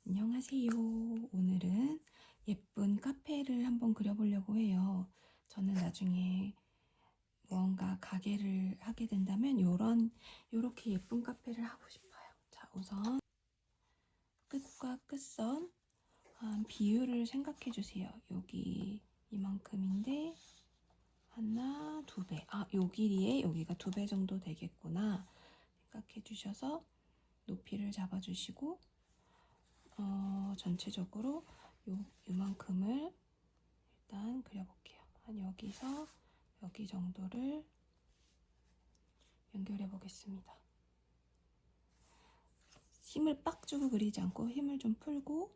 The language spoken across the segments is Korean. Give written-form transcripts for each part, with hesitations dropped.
안녕하세요. 오늘은 예쁜 카페를 한번 그려보려고 해요. 저는 나중에 무언가 가게를 하게 된다면 요렇게 예쁜 카페를 하고 싶어요. 자, 우선 끝과 끝선 비율을 생각해 주세요. 여기 이만큼인데 하나, 두 배. 요 길이에 여기가 2배 정도 되겠구나 생각해 주셔서 높이를 잡아 주시고 전체적으로 요만큼을 일단 그려볼게요. 한 여기서 여기 정도를 연결해 보겠습니다. 힘을 빡 주고 그리지 않고 힘을 좀 풀고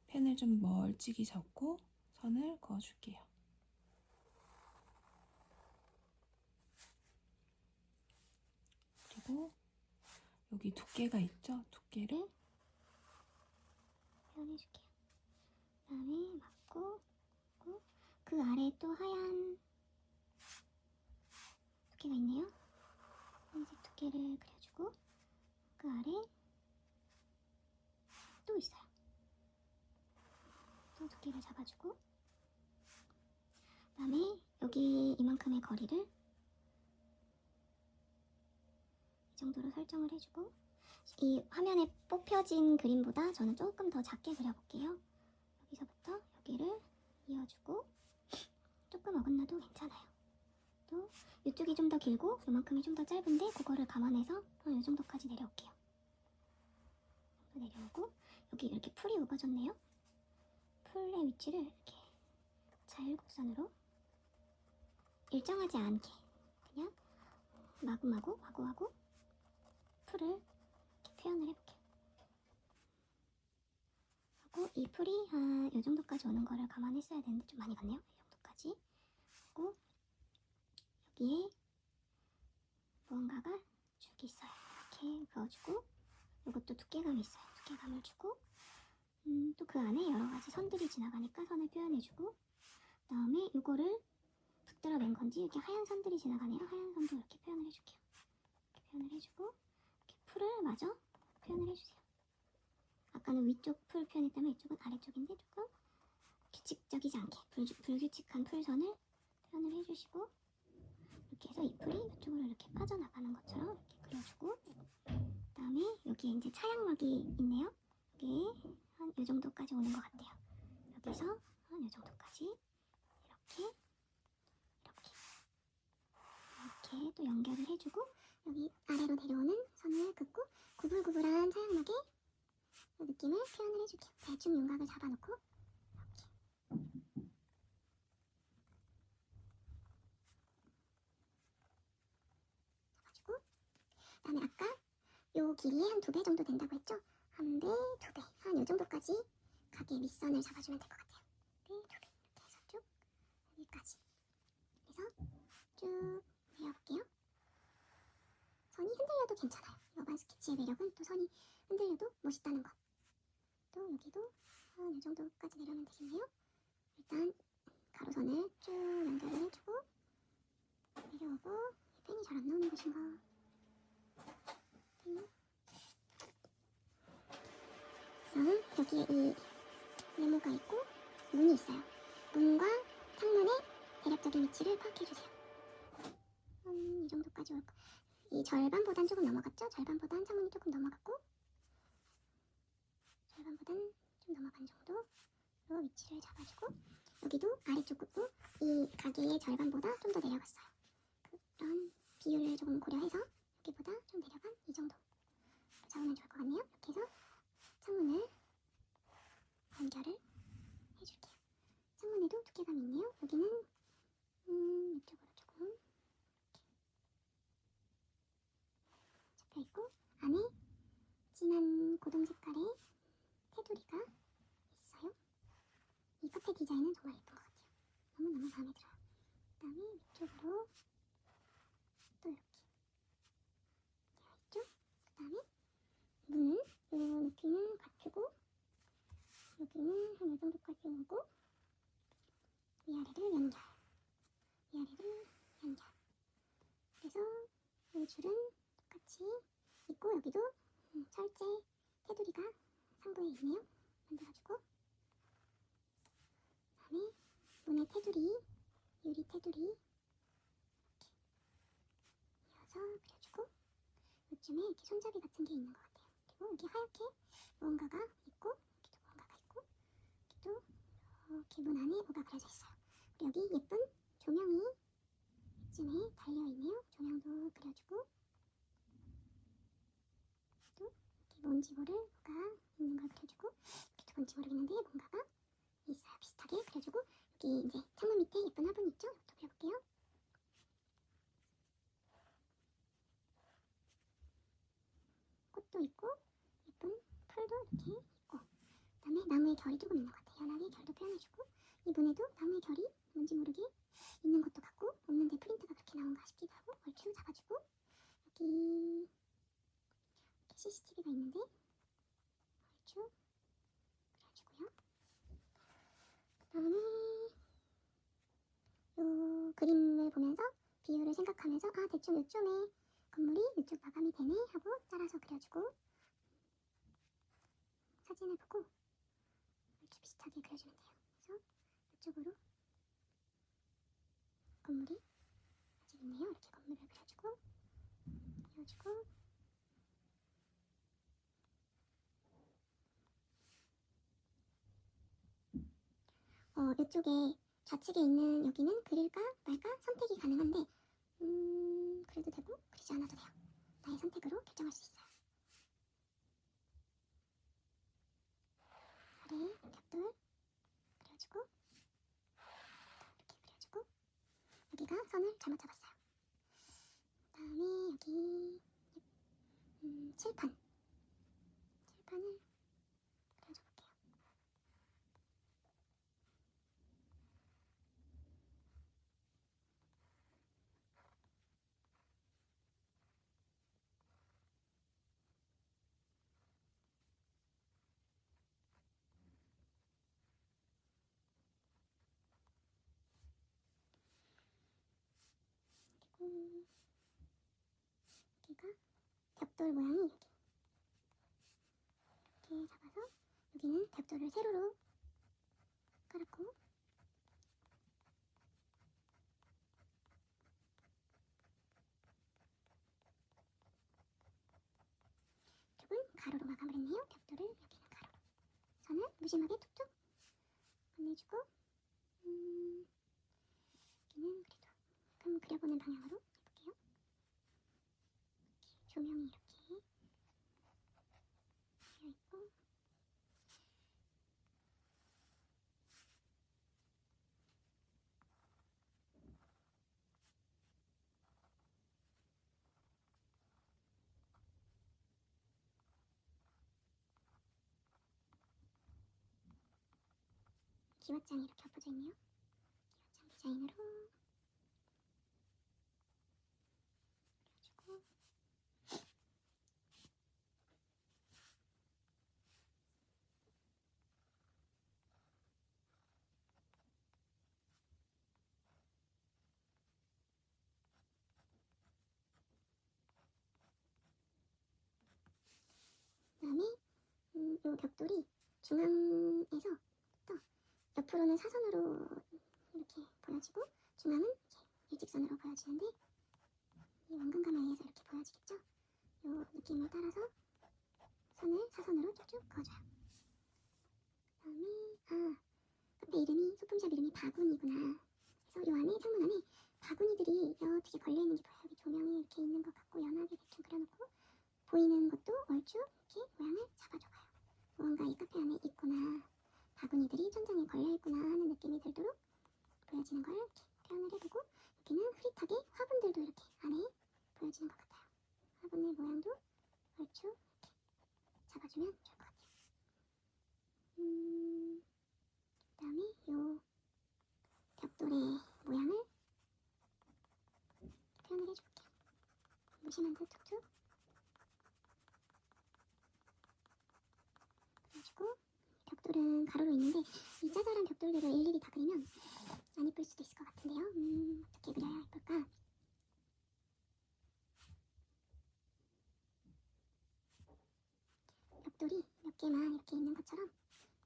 펜을 좀 멀찍이 잡고 선을 그어줄게요. 그리고 여기 두께가 있죠? 두께를 표현해줄게요. 그 다음에 맞고 그 아래에 또 하얀 두께가 있네요. 하얀색 두께를 그려주고 그 아래 또 있어요. 또 두께를 잡아주고 그 다음에 여기 이만큼의 거리를 이 정도로 설정을 해주고 이 화면에 뽑혀진 그림보다 저는 조금 더 작게 그려볼게요. 여기서부터 여기를 이어주고 조금 어긋나도 괜찮아요. 또 이쪽이 좀 더 길고 이만큼이 좀 더 짧은데 그거를 감안해서 이 정도까지 내려올게요. 내려오고 여기 이렇게 풀이 우거졌네요. 풀의 위치를 이렇게 자율곡선으로 일정하지 않게 그냥 마구마구 풀을 이렇게 표현을 해볼게요. 하고 이 풀이 이 정도까지 오는 거를 감안했어야 되는데 좀 많이 갔네요. 이 정도까지. 그리고 여기에 무언가가 쭉 있어요. 이렇게 그어주고 이것도 두께감이 있어요. 두께감을 주고 또 그 안에 여러 가지 선들이 지나가니까 선을 표현해주고 그 다음에 이거를 붙들어 낸 건지 이렇게 하얀 선들이 지나가네요. 하얀 선도 이렇게 표현을 해줄게요. 이렇게 표현을 해주고 이렇게 풀을 마저 표현을 해주세요. 아까는 위쪽 풀 표현했다면 이쪽은 아래쪽인데 조금 규칙적이지 않게 불규칙한 풀선을 표현을 해주시고 이렇게 해서 이 풀이 이쪽으로 이렇게 빠져나가는 것처럼 이렇게 그려주고 그 다음에 여기에 이제 차양막이 있네요. 여기 한 이 정도까지 오는 것 같아요. 여기서 한 이 정도까지 이렇게 또 연결을 해주고 여기 아래로 내려오는 선을 긋고 구불구불한 차양막의 느낌을 표현을 해줄게요. 대충 윤곽을 잡아놓고 이렇게 잡아주고 그 다음에 아까 요 길이에 한 2배 정도 된다고 했죠? 1배, 2배 한 요 정도까지 가게 밑선을 잡아주면 될 것 같아요. 1배, 2배 이렇게 해서 쭉 여기까지 그래서 쭉 내려볼게요. 선이 흔들려도 괜찮아요. 여반 스케치의 매력은 또 선이 흔들려도 멋있다는 것. 또 여기도 한 이 정도까지 내려면 되겠네요. 일단 가로선을 쭉 연결을 해주고 내려오고 펜이 잘 안 나오는 것인가. 그럼 여기에 이 네모가 있고 문이 있어요. 문과 창문의 대략적인 위치를 파악해주세요. 이 정도까지 올까. 이 절반보단 조금 넘어갔죠? 절반보단 창문이 조금 넘어갔고 절반보단 좀 넘어간 정도로 위치를 잡아주고 여기도 아래쪽으로 이 가게의 절반보다 좀 더 내려갔어요. 그런 비율을 조금 고려해서 여기보다 좀 내려간 이 정도 잡으면 좋을 것 같네요. 이렇게 해서 창문을 연결을 해줄게요. 창문에도 두께감이 있네요. 여기는 이쪽으로 조금 이렇게 잡혀있고 안에 진한 고동 색깔의 테두리가 있어요. 이 카페 디자인은 정말 예쁜 것 같아요. 너무너무 마음에 들어요. 그 다음에 위쪽으로 또 이렇게 되어 있죠. 그 다음에 문은 이 높이는 갖추고 여기는 한 이 정도까지 오고 위아래를 연결 그래서 이 줄은 똑같이 있고 여기도 철제 테두리가 상부에 있네요. 만들어주고, 그다음에 문의 테두리, 유리 테두리 이렇게 이어서 그려주고, 요즘에 이렇게 손잡이 같은 게 있는 것 같아요. 그리고 여기 하얗게 무언가가 있고, 여기도 무언가가 있고, 여기도 이렇게 문 안에 뭐가 그려져 있어요. 그리고 여기 예쁜 조명이 이쯤에 달려있네요. 조명도 그려주고, 또 이렇게 뭔지 모를 뭐가 있는 걸 그려주고, 이렇게 뭔지 모르겠는데 뭔가가 있어요. 비슷하게 그려주고, 여기 이제 창문 밑에 예쁜 화분 있죠? 이것도 그려볼게요. 꽃도 있고 예쁜 풀도 이렇게 있고, 그 다음에 나무의 결이 조금 있는 것 같아요. 연하게 결도 표현해주고, 이 문에도 나무의 결이 뭔지 모르게 있는 것도 같고, 없는데 프린트가 그렇게 나온가 싶기도 하고, 얼추 잡아주고, 여기 이렇게 CCTV가 있는데 얼추 그려주고요. 그 다음에 요 그림을 보면서 비율을 생각하면서 아 대충 요쯤에 건물이 이쪽 마감이 되네 하고 따라서 그려주고, 사진을 보고 얼추 비슷하게 그려주면 돼요. 그래서 이쪽으로 건물이 아직 있네요. 이렇게 건물을 그려주고, 이쪽에 좌측에 있는 여기는 그릴까 말까 선택이 가능한데, 그래도 되고 그리지 않아도 돼요. 나의 선택으로 결정할 수 있어요. 아래 벽돌 그려주고, 이렇게 그려주고, 여기가 선을 잘못 잡았어요. 그 다음에 여기 칠판을 그려줘볼게요. 그리고 여기가 벽돌 모양이 이렇게 잡아서 여기는 벽돌을 세로로 깔았고, 이쪽은 가로로 마감을 했네요. 벽돌을 여기는 가로로. 선을 무심하게 툭툭 건네주고, 여기는 그래도 그럼 그려보는 방향으로 해볼게요. 이렇게 조명이 이렇게 되어있고, 기왓장이 이렇게 엎어져 있네요. 기왓장 디자인으로 그려주고, 그 다음에 이 벽돌이 중앙에서 또 옆으로는 사선으로 이렇게 보여지고, 중앙은 이렇게 일직선으로 보여지는데, 이 원근감에 의해서 이렇게 보여지겠죠? 이 느낌을 따라서 선을 사선으로 쭉쭉 그어줘요. 그 다음에 카페 이름이, 소품샵 이름이 바구니구나. 그래서 이 안에, 창문 안에 바구니들이 어떻게 걸려있는 게 보여요. 여기 조명이 이렇게 있는 것 같고, 연하게 대충 그려놓고, 보이는 것도 얼추 이렇게 모양을 잡아줘봐요. 무언가 이 카페 안에 있구나, 바구니들이 천장에 걸려있구나 하는 느낌이 들도록 보여지는 걸 이렇게 표현을 해보고, 여기는 흐릿하게 화분들도 이렇게 안에 보여지는 것 같아요. 화분의 모양도 얼추 이렇게 잡아주면 좋을 것 같아요. 그 다음에 요 벽돌의 모양을 표현을 해줄게요. 무심한 듯 툭툭 그래가지고, 벽돌은 가로로 있는데 이 짜잘한 벽돌들을 일일이 다 그리면 안 이쁠 수도 있을 것 같은데요. 어떻게 그려야 예쁠까? 벽돌이 몇 개만 이렇게 있는 것처럼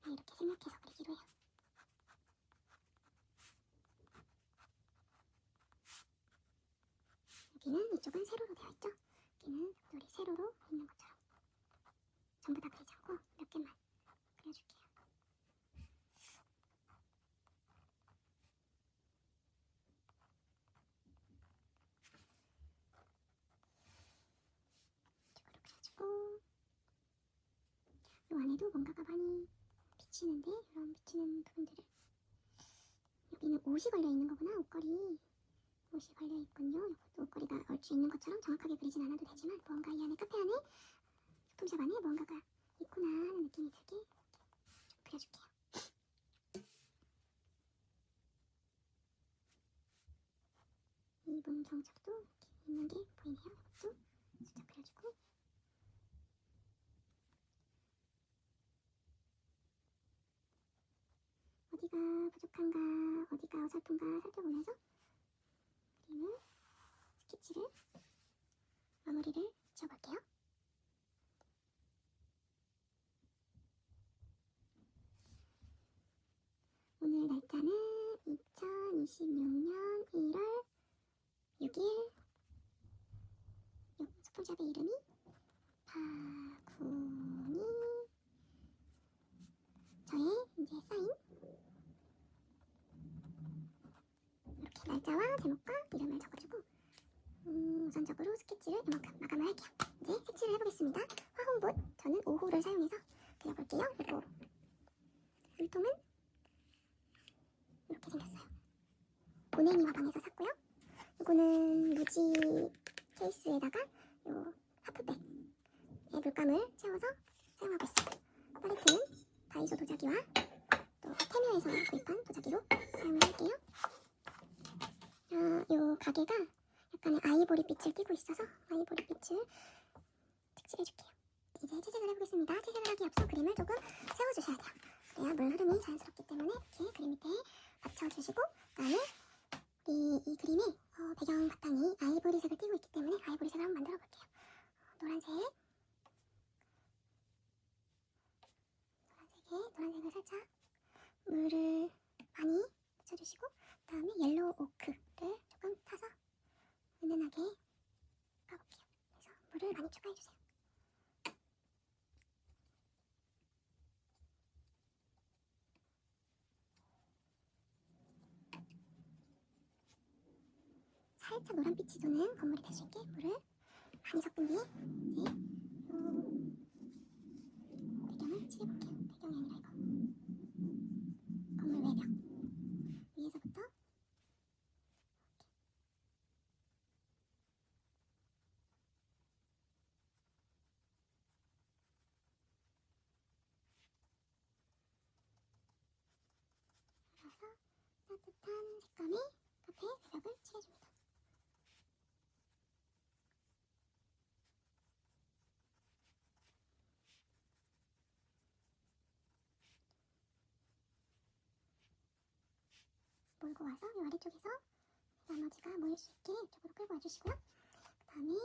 이렇게 생략해서 그리기로 해요. 여기는 이쪽은 세로로 되어 있죠. 여기는 벽돌이 세로로 있는 것처럼 전부 다 그리지 않고 몇 개만 그려줄게요. 이쪽으로 그려주고 이 안에도 뭔가가 많이 비치는데 이런 비치는 부분들을 여기는 옷이 걸려있는 거구나. 옷이 걸려있군요. 옷걸이가 얼추 있는 것처럼 정확하게 그리진 않아도 되지만 뭔가 이 안에 카페 안에 소품샵 안에 뭔가가 있구나 하는 느낌이 들게 좀 그려줄게요. 이 문 정착도 이렇게 있는 게 보이네요. 이것도 살짝 그려주고 어디가 부족한가 어디가 어설픈가 살펴보면서 그림을 스케치를 마무리를 지어볼게요. 오늘 날짜는 2026년 1월 6일. 소품샵의 이름이 바구니. 저의 이제 사인 이렇게 날짜와 제목과 이름을 적어주고 우선적으로 스케치를 이만큼 마감을 할게요. 이제 색칠을 해보겠습니다. 화홍붓 저는 5호를 사용해서 그려볼게요. 그리고 물통은 이렇게 생겼어요. 오네미 화방에서 샀고요. 이거는 무지 케이스에다가 요 하프백에 물감을 채워서 사용하고 있어요. 팔레트는 다이소 도자기와 또 테뮤에서 구입한 도자기로 사용을 할게요. 요 가게가 약간의 아이보리 빛을 띠고 있어서 아이보리 빛을 색칠해줄게요. 이제 채색을 해보겠습니다. 채색을 하기 앞서 그림을 조금 세워주셔야 돼요. 그래야 물 흐름이 자연스럽기 때문에 이렇게 그림 밑에 받쳐주시고 그다음에 이 그림의 배경 바탕이 아이보리색을 띠고 있기 때문에 아이보리색을 한번 만들어 볼게요. 노란색을 살짝 물을 많이 묻혀주시고 그다음에 옐로우 오크를 조금 타서 은은하게 까볼게요. 그래서 물을 많이 추가해주세요. 살짝 노란빛이 도는 건물이 될 수 있게 물을 많이 섞은 뒤에 이제 배경을 칠해볼게요. 배경이 아니라 이거 건물 외벽 위에서부터 그래서 따뜻한 색감의 카페 외벽을 칠해줍니다. 몰고 와서 이 아래쪽에서 나머지가 모일 수 있게 이쪽으로 끌고 와주시고요. 그 다음에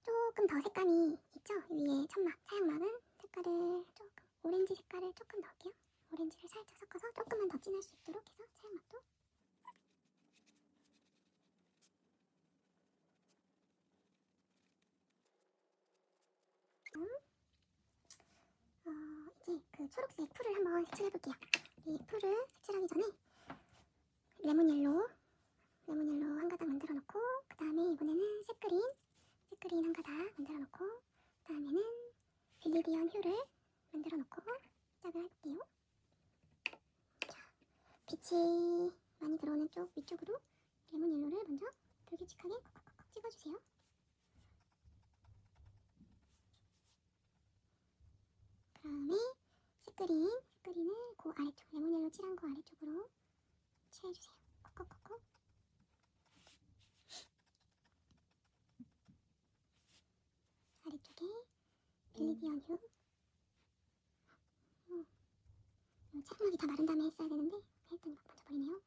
조금 더 색감이 있죠? 위에 천막, 차양막은 색깔을 조금 오렌지 색깔을 조금 넣을게요. 오렌지를 살짝 섞어서 조금만 더 진할 수 있도록 해서 차양막도 이제 그 초록색 풀을 한번 색칠해볼게요. 이 풀을 색칠하기 전에 레몬 옐로우 한 가닥 만들어 놓고 그 다음에 이번에는 색 그린 한 가닥 만들어 놓고 그 다음에는 빌리디언 휴를 만들어 놓고 시작을 해볼게요. 자, 빛이 많이 들어오는 쪽 위쪽으로 레몬 옐로우를 먼저 불규칙하게 콕콕콕 찍어주세요. 그 다음에 색그린을 그 아래쪽 레몬 옐로우 칠한 거 아래쪽으로 칠해주세요. 콕콕콕콕. 아래쪽에 빌리디언 휴. 차양막이 다 마른 다음에 했어야 되는데 했더니 막 번져버리네요.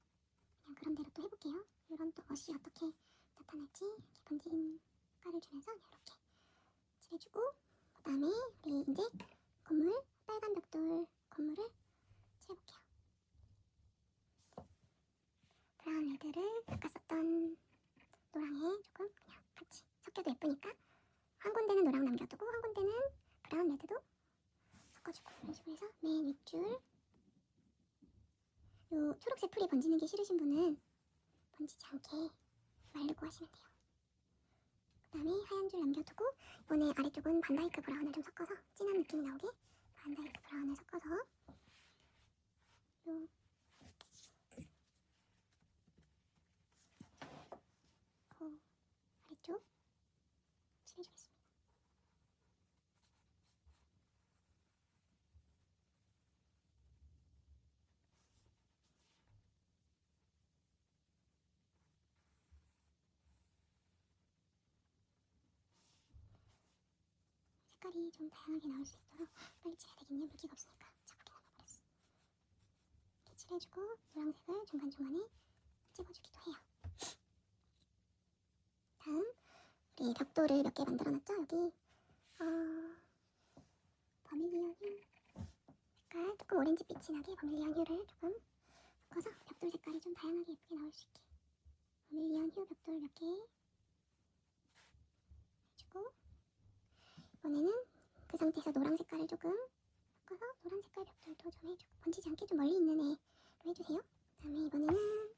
그냥 그런 대로 또 해볼게요. 이런 또 멋이 어떻게 나타날지 이렇게 번진 깔을 주면서 이렇게 칠해주고 그 그다음에 우리 이제 건물, 빨간 벽돌 건물을 칠해볼게요. 브라운 레드를 아까 썼던 노랑에 조금 그냥 같이 섞여도 예쁘니까 한 군데는 노랑 남겨두고 한 군데는 브라운 레드도 섞어주고, 이런 식으로 해서 맨 윗줄, 요 초록색 풀이 번지는 게 싫으신 분은 번지지 않게 말르고 하시면 돼요. 그 다음에 하얀 줄 남겨두고, 이번에 아래쪽은 반다이크 브라운을 좀 섞어서 진한 느낌이 나오게 반다이크 브라운을 섞어서 요 아래쪽 칠해주겠습니다. 색깔이 좀 다양하게 나올 수 있도록 빨리 칠해야 되겠네요. 물기가 없으니까 자꾸게 남아버렸어. 이렇게 칠해주고 노란색을 중간중간에 찍어주기도 해요. 다음 우리 벽돌을 몇 개 만들어놨죠? 여기 버밀리언 휴 색깔 조금 오렌지빛이 나게 버밀리언 휴를 조금 섞어서 벽돌 색깔이 좀 다양하게 예쁘게 나올 수 있게 버밀리언 휴 벽돌 몇 개 해주고, 이번에는 그 상태에서 노란 색깔을 조금 섞어서 노란 색깔 벽돌도 좀 해주고, 번지지 않게 좀 멀리 있는 애로 해주세요. 그 다음에 이번에는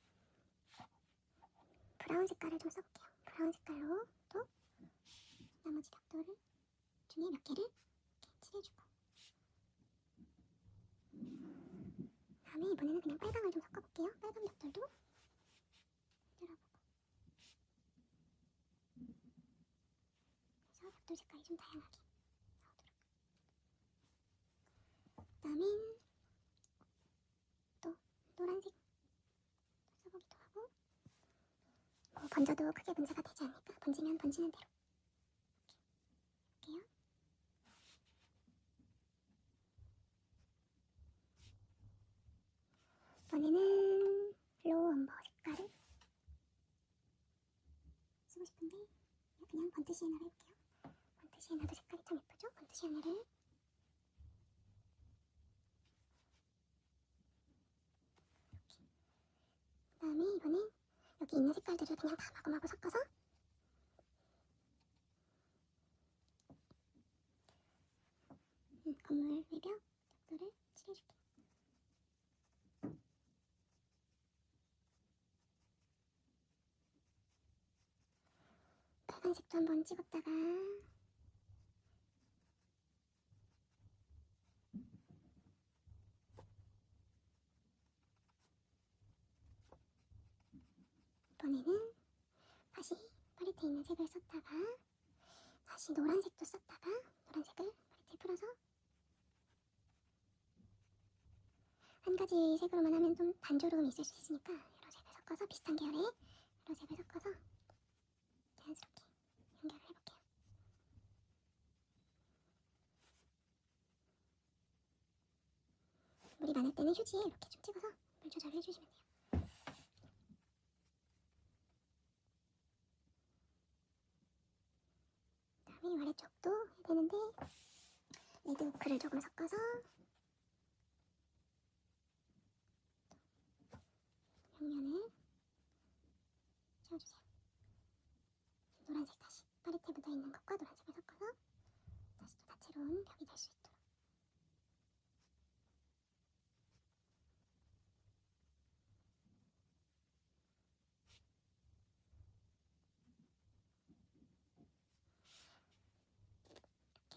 브라운 색깔을 좀 써볼게요. 브라운 색깔로 또 나머지 벽돌 중에 몇 개를 이렇게 칠해주고, 그 다음에 이번에는 그냥 빨강을 좀 섞어볼게요. 빨간 벽돌도 만들어보고, 그래서 벽돌 색깔이 좀 다양하게 나오도록. 그 다음에 또 노란색 써보기도 하고, 번져도 크게 문제가 되지 않으니까 번지면 번지는 대로 이렇게 해볼게요. 이번에는 로우 엄버 색깔을 쓰고 싶은데 그냥 번트 시에나를 해볼게요. 번트 시에나도 색깔이 참 예쁘죠? 번트 시에나를 그 다음에 이번엔 여기 있는 색깔들을 그냥 다 마구마구 섞어서 건물 외벽 벽돌을 칠해줄게요. 빨간색도 한번 찍었다가 이번에는 다시 팔레트에 있는 색을 썼다가 다시 노란색도 썼다가 노란색을 팔레트에 풀어서 한 가지 색으로만 하면 좀 단조로움이 있을 수 있으니까 여러 색을 섞어서 비슷한 계열의 여러 색을 섞어서 자연스럽게 연결을 해볼게요. 물이 많을 때는 휴지에 이렇게 좀 찍어서 물 조절을 해주시면 돼요. 그다음에 아래쪽도 해야 되는데 레드 오크를 조금 섞어서 벽면을 채워주세요. 노란색 다시 팔레트에 묻어있는 것과 노란색을 섞어서 다시 또 다채로운 벽이 될 수 있도록.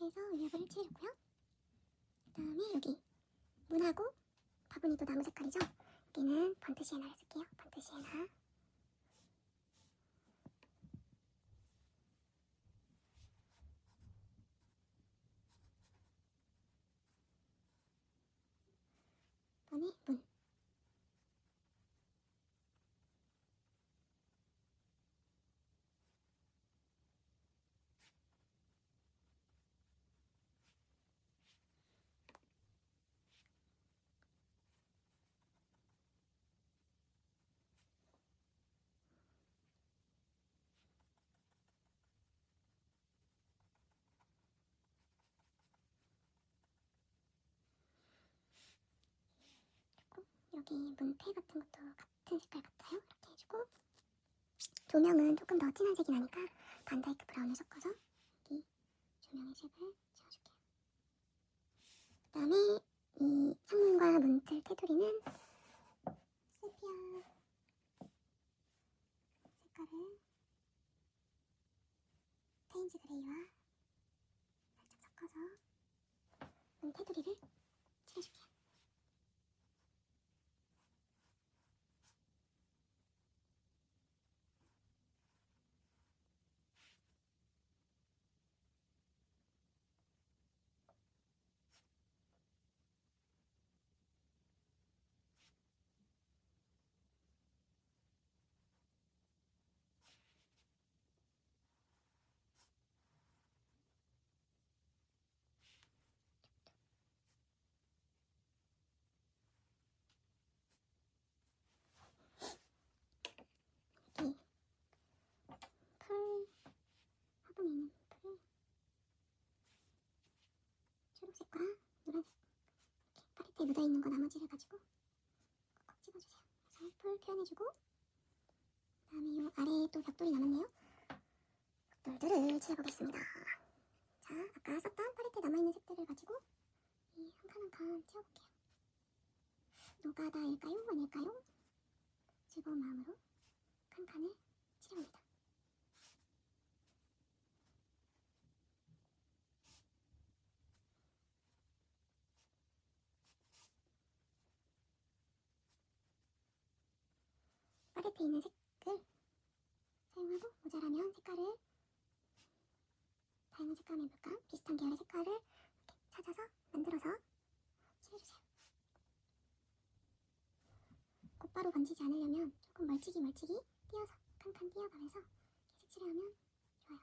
이렇게 해서 외벽을 칠해줬고요. 그 다음에 여기 문하고 바구니도 나무 색깔이죠? 여기는 번트 시에나를 쓸게요. 번트 시에나. 이번에 문. 여기 문패 같은 것도 같은 색깔 같아요. 이렇게 해주고 조명은 조금 더 진한 색이 나니까 반다이크 브라운을 섞어서 여기 조명의 색을 채워줄게요. 그 다음에 이 창문과 문틀 테두리는 세피아 색깔을 페인즈 그레이와 살짝 섞어서 문 테두리를 칠해줄게요. 여기 풀 화분에 있는 풀을 초록색과 노란색 이렇게 팔레트에 묻어있는 거 나머지를 가지고 콕콕 찍어주세요. 그래서 풀 표현해주고 그 다음에 이 아래에 또 벽돌이 남았네요. 벽돌들을 칠해보겠습니다. 자, 아까 썼던 팔레트에 남아있는 색들을 가지고 이 한 칸 한 칸 채워볼게요. 노가다일까요? 아닐까요? 즐거운 마음으로 한 칸을 칠해봅니다. 팔레트에 있는 색을 사용하고 모자라면 색깔을 다양한 색감의 물감, 비슷한 계열의 색깔을 이렇게 찾아서 만들어서 칠해주세요. 곧바로 번지지 않으려면 조금 멀찍이 띄어서 칸칸 띄어가면서 계속 칠하면 좋아요.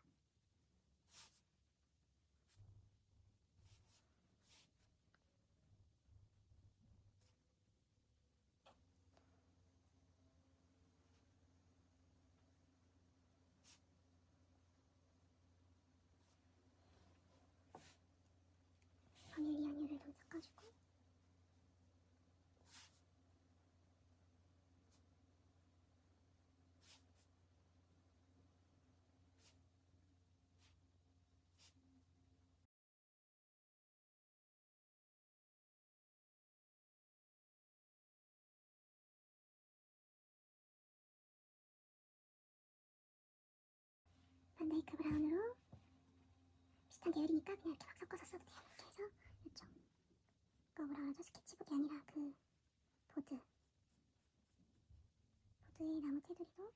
버닐리 연유를 좀 섞어주고 반다이크 브라운으로 비슷한 계열이니까 그냥 이렇게 막 섞어서 써도 돼요. 이렇게 해서 이쪽 그 뭐라 그러죠? 스케치북이 아니라 그 보드의 나무 테두리도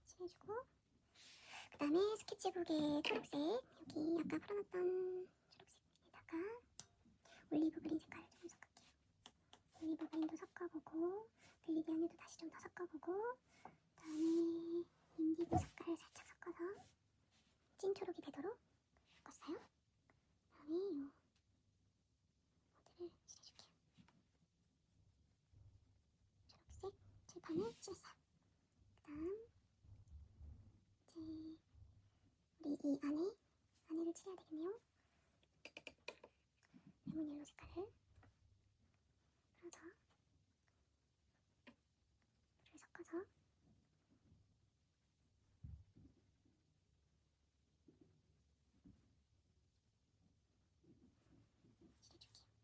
칠해주고 그 다음에 스케치북의 초록색 여기 아까 풀어놨던 초록색에다가 올리브 그린 색깔을 조금 섞을게요. 올리브 그린도 섞어보고 벨리디 안에도 다시 좀 더 섞어보고 그 다음에 인디고 색깔을 살짝 섞어서 찐 초록이 되도록 섞었어요. 그 다음에 요 모드를 칠해줄게요. 초록색 칠판을 칠했어요. 그 다음 이제 우리 이 안에를 칠해야 되겠네요. 레몬 옐로 색깔을 풀어서 물을 섞어서 칠해줄게요.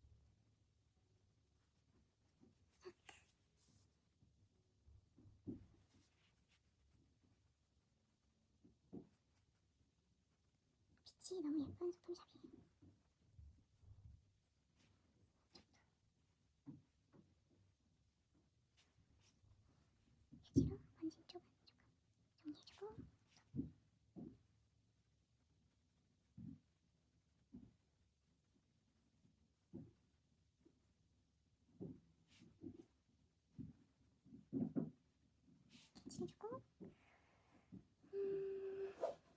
빛이 너무 예쁜 소품샵이에요. 휴지로 번진 쪽은 조금 정리해주고 이렇게 칠해주고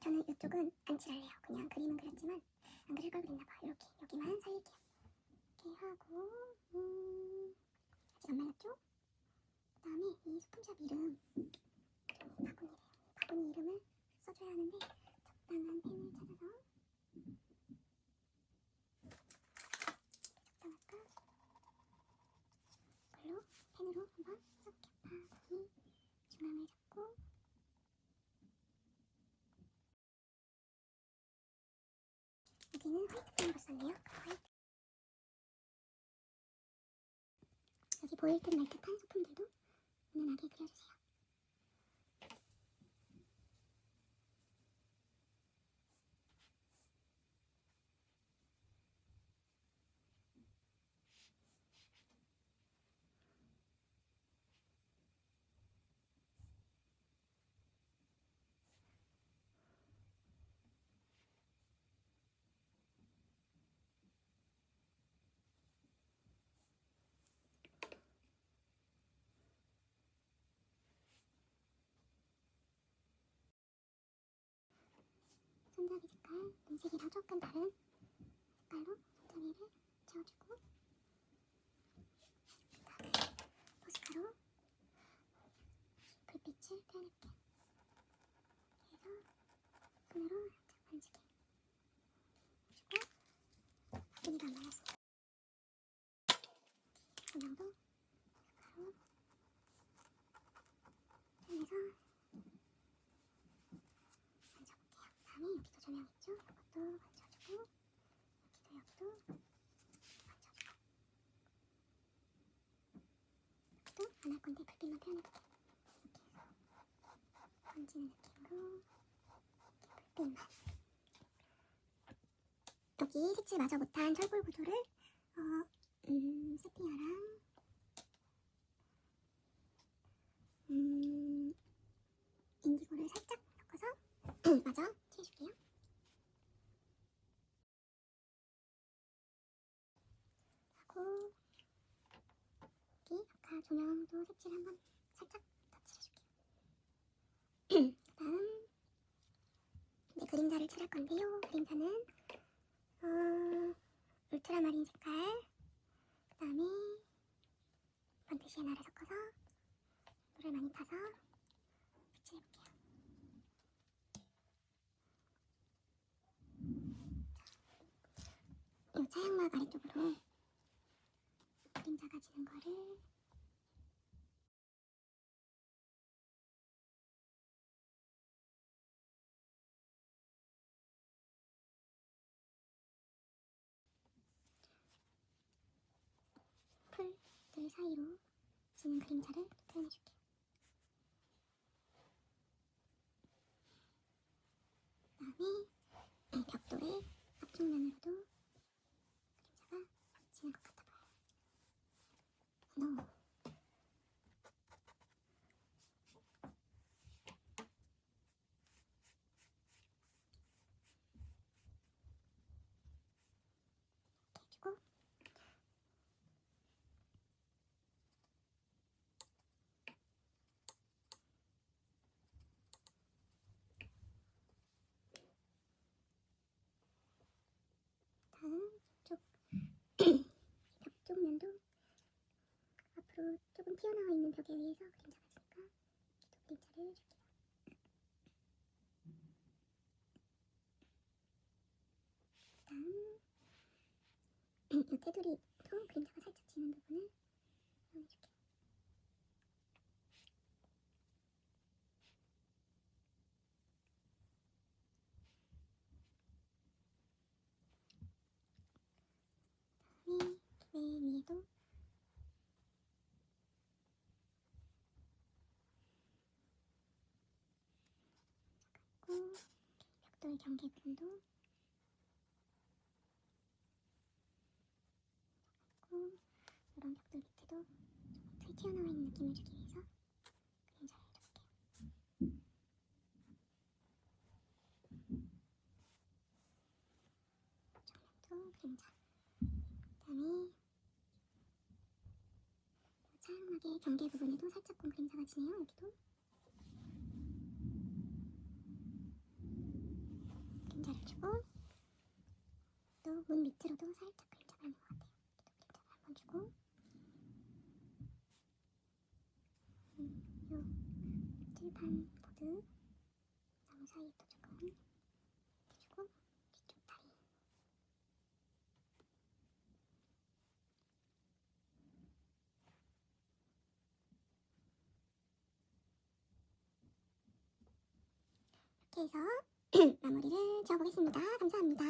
저는 이쪽은 안 칠할래요. 그냥 그림은 그렸지만 안 그릴 걸 그랬나봐. 이렇게 여기만 살릴게요. 이렇게 하고 아직 안 말랐죠? 그 다음에 이 소품샵 이름 바구니래요. 바구니 이름을 써줘야 하는데 적당한 펜을 찾아서 적당할까? 이걸로 펜으로 여기는 화이트펜으로 썼네요. 화이트. 여기 보일 듯 말 듯한 소품들도 은은하게 그려주세요. 손잡이 색깔, 눈색이랑 조금 다른 색깔로 손잡이를 채워주고 포스카로 불빛을 표현해볼게요. 그래서 손으로 살짝 만지게 해주고 바구니가 안 말랐습니다. 조명도 포스카로 표현해서 만져볼게요. 다음에 여기도 조명 있죠? 이것도 만져주고 여기도 만져주고 여기도 안 할 건데 불빛만 표현해볼게요. 이렇게 해서 번지는 느낌으로 불빛만 여기 색칠 마저 못한 철골 구도를 세피아랑 인디고를 살짝 섞어서 마저 칠해줄게요. 하고 여기 아까 조명도 색칠 한번 살짝 더 칠해줄게요. 다음 이제 그림자를 칠할 건데요. 그림자는 울트라마린 색깔, 그 다음에 번트 시에나를 섞어서 물을 많이 타서 칠해볼게요. 이 차양막 아래쪽으로 그림자가 지는 거를 풀들 사이로 지는 그림자를 표현해줄게요. 그 다음에 벽돌의 앞쪽 면으로도 그림자가 지는 것 같아 보여요. 이렇게 해주고 다음 쪽 벽쪽 면도 앞으로 조금 튀어나와 있는 벽에 의해서 그림자가 지니까 여기도 그림자를 줄게요. 다음 이 테두리도 그림자가 살짝 지는 부분을 표현해줄게요. 다음에 맨 위에도 벽돌 경계 부분도 이런 벽돌 밑에도 조금 튀어나와 있는 느낌을 주기 위해서 그림자를 해줄게요. 정면도 그림자. 그다음에 차양막의 경계 부분에도 살짝 그림자가 지네요. 여기도 그림자를 주고 또 문 밑으로도 살짝 그림자가 있는 것 같아요. 여기도 그림자를 한번 주고 요 칠판 보드 나무 사이에 또 조금 이렇게 주고 뒤쪽 다리 이렇게 해서 마무리를 지어보겠습니다. 감사합니다.